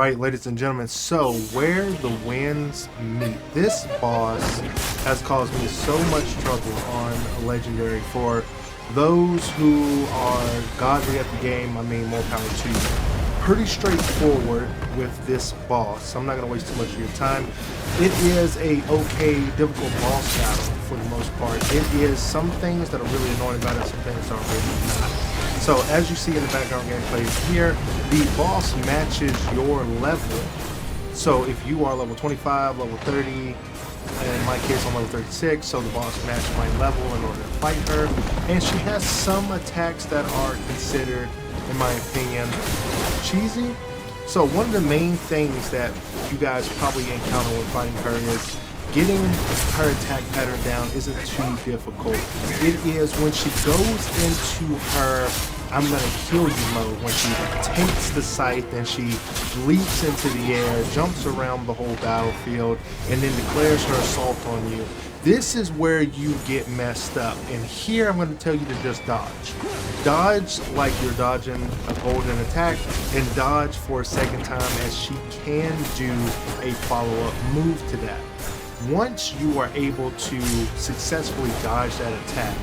Alright, ladies and gentlemen, so where the winds meet. This boss has caused me so much trouble on Legendary. For those who are godly at the game, I mean, more power to you. Pretty straightforward with this boss. I'm not going to waste too much of your time. It is a okay, difficult boss battle for the most part. It is some things that are really annoying about it, some things that are really not. So as you see in the background gameplay here, the boss matches your level. So if you are level 25, level 30, in my case I'm level 36, so the boss matched my level in order to fight her. And she has some attacks that are considered, in my opinion, cheesy. So one of the main things that you guys probably encounter when fighting her is getting her attack pattern down isn't too difficult. It is when she goes into her I'm gonna kill you mode, when she takes the scythe and she leaps into the air, jumps around the whole battlefield, and then declares her assault on you. This is where you get messed up. And here I'm gonna tell you to just dodge. Dodge like you're dodging a golden attack, and dodge for a second time, as she can do a follow-up move to that. Once you are able to successfully dodge that attack,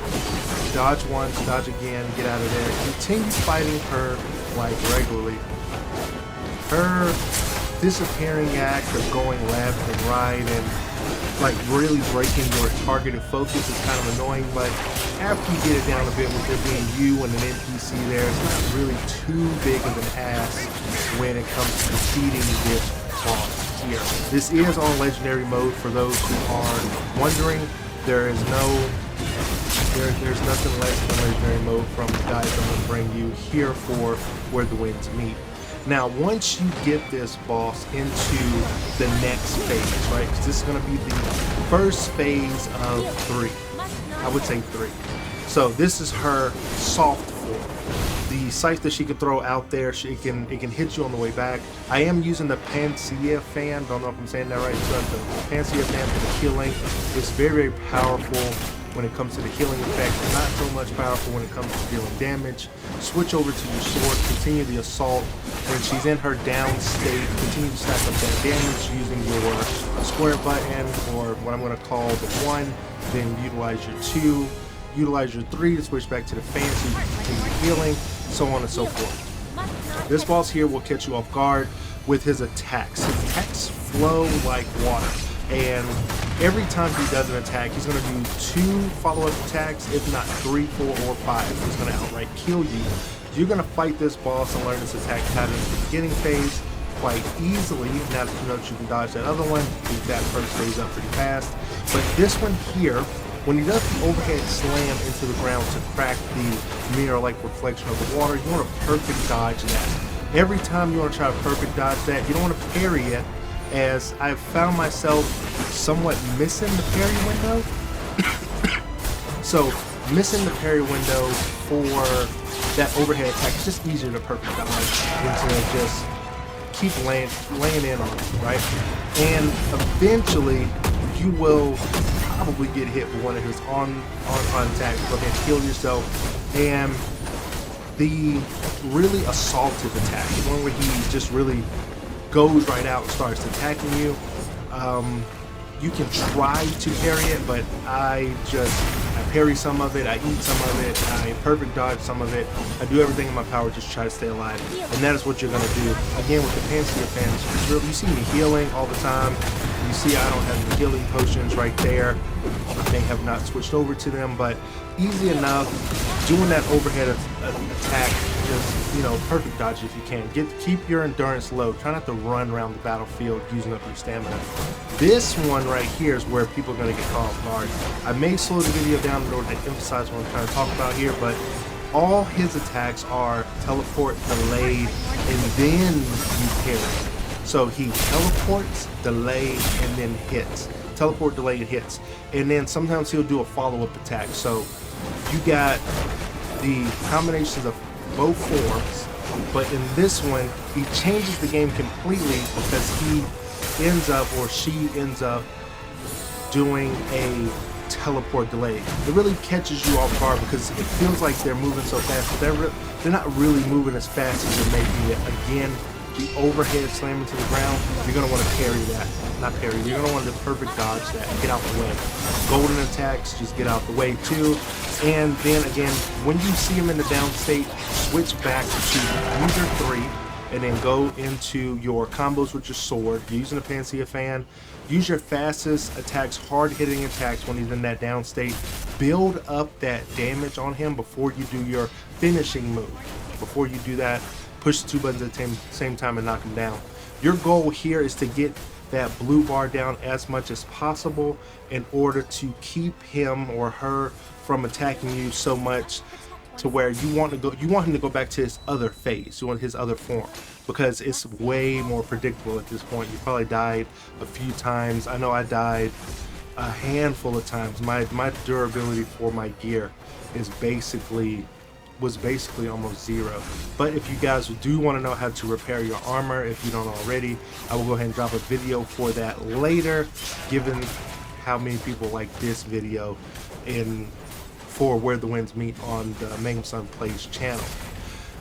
dodge once, dodge again, get out of there, continue fighting her like regularly. Her disappearing act of going left and right and like really breaking your targeted focus is kind of annoying, but after you get it down a bit with there being you and an NPC there, it's not really too big of an ask when it comes to defeating this boss here. This is on legendary mode for those who are wondering. There's nothing less than legendary mode from the guys I'm going to bring you here for where the winds meet. Now, once you get this boss into the next phase, right? Because this is going to be the first phase of 3. I would say 3. So this is her soft form. The scythe that she can throw out there, it can hit you on the way back. I am using the Panacea fan. Don't know if I'm saying that right. So the Panacea fan for the healing. It's very, very powerful when it comes to the healing effect, and not so much powerful when it comes to dealing damage. Switch over to your sword, continue the assault. When she's in her down state, continue to stack up that damage using your square button, or what I'm going to call the 1, then utilize your 2, utilize your 3 to switch back to the fan so you can continue healing, so on and so forth. This boss here will catch you off guard with his attacks. His attacks flow like water, and every time he does an attack, he's going to do 2 follow-up attacks, if not 3, 4, or 5. He's going to outright kill you. You're going to fight this boss and learn this attack pattern in the beginning phase quite easily. Now that you know that you can dodge that other one, beat that first phase up pretty fast. But this one here, when he does the overhead slam into the ground to crack the mirror-like reflection of the water, you want to perfect dodge that. Every time you want to try to perfect dodge that, you don't want to parry it, as I've found myself somewhat missing the parry window. So missing the parry window for that overhead attack is just easier to perfect dodge than to just keep laying in on it, right? And eventually you will probably get hit with one of his on attacks. Go ahead and kill yourself. And the really assaultive attack, the one where he just really goes right out and starts attacking you, you can try to parry it, but I parry some of it, I eat some of it, I perfect dodge some of it. I do everything in my power just to try to stay alive, and that is what you're going to do. Again, with the Panacea fan, you see me healing all the time. You see I don't have the healing potions right there. I may have not switched over to them, but easy enough. Doing that overhead attack, just, you know, perfect dodge if you can. Keep your endurance low. Try not to run around the battlefield using up your stamina. This one right here is where people are going to get caught off guard. I may slow the video down in order to emphasize what I'm trying to talk about here, but all his attacks are teleport, delayed, and then you parry. So he teleports, delay, and then hits. Teleport, delay, and hits. And then sometimes he'll do a follow-up attack. So you got the combinations of both forms, but in this one, he changes the game completely because he ends up, or she ends up, doing a teleport delay. It really catches you off guard because it feels like they're moving so fast, but they're not really moving as fast as they're making it. Again, the overhead slam into the ground, you're going to want to parry that. Not parry, you're going to want to perfect dodge that. Get out the way. Golden attacks, just get out the way too. And then again, when you see him in the down state, switch back to user 3 and then go into your combos with your sword. You're using a Panacea fan. Use your fastest attacks, hard-hitting attacks when he's in that down state. Build up that damage on him before you do your finishing move. Before you do that, push the 2 buttons at the same time and knock him down. Your goal here is to get that blue bar down as much as possible in order to keep him or her from attacking you so much to where you want him to go back to his other phase, you want his other form, because it's way more predictable at this point. You probably died a few times. I know I died a handful of times. My durability for my gear was basically almost 0. But if you guys do want to know how to repair your armor, if you don't already, I will go ahead and drop a video for that later, given how many people like this video for Where the Winds Meet on the Magnum Sun Plays channel.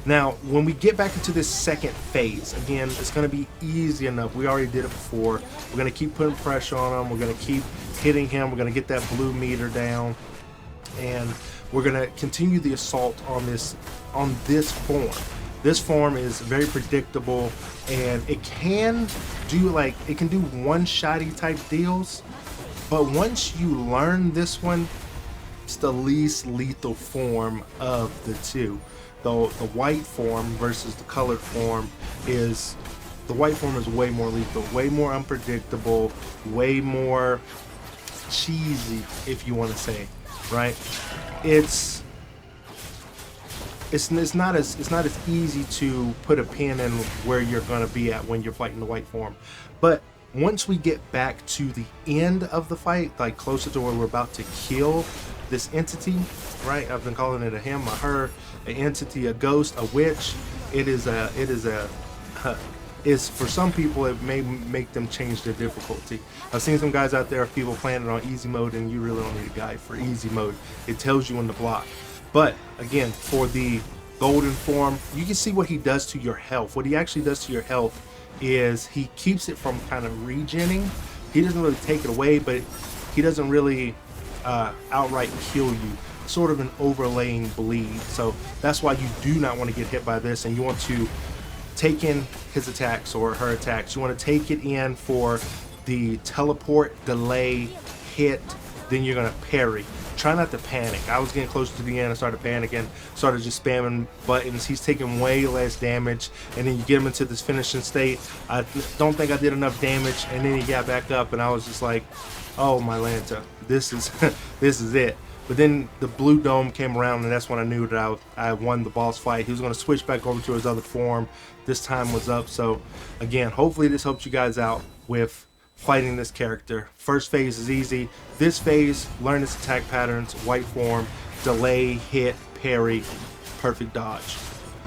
Now, when we get back into this second phase, again, it's going to be easy enough. We already did it before. We're going to keep putting pressure on him. We're going to keep hitting him. We're going to get that blue meter down. And we're going to continue the assault on this form. This form is very predictable, and it can do one-shotty type deals. But once you learn this one, it's the least lethal form of the two. Though the white form versus the colored form is, the white form is way more lethal, way more unpredictable, way more cheesy, if you want to say, right? It's not as easy to put a pin in where you're going to be at when you're fighting the white form. But once we get back to the end of the fight, like closer to where we're about to kill this entity, right? I've been calling it a him, a her, an entity, a ghost, a witch. It's for some people it may make them change their difficulty. I've seen some guys out there, people playing it on easy mode, and you really don't need a guide for easy mode. It tells you when to block. But again, for the golden form, you can see what he does to your health. What he actually does to your health is he keeps it from kind of regenning. He doesn't really take it away, but he doesn't really outright kill you. Sort of an overlaying bleed. So that's why you do not want to get hit by this, and you want to take in his attacks or her attacks. You want to take it in for the teleport, delay, hit, then you're going to parry. Try not to panic. I was getting closer to the end, I started panicking, started just spamming buttons. He's taking way less damage, and then you get him into this finishing state. I don't think I did enough damage, and then he got back up, and I was just like, oh my Lanta, this is this is it. But then the blue dome came around, and that's when I knew that I won the boss fight. He was going to switch back over to his other form. This time was up. So again, hopefully this helps you guys out with fighting this character. First phase is easy. This phase, learn its attack patterns, white form, delay, hit, parry, perfect dodge.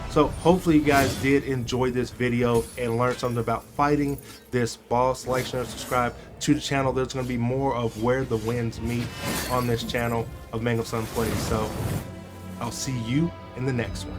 So hopefully you guys did enjoy this video and learn something about fighting this boss. Like, share, and subscribe to the channel. There's going to be more of Where the Winds Meet on this channel of Magnum Sun Plays. So I'll see you in the next one.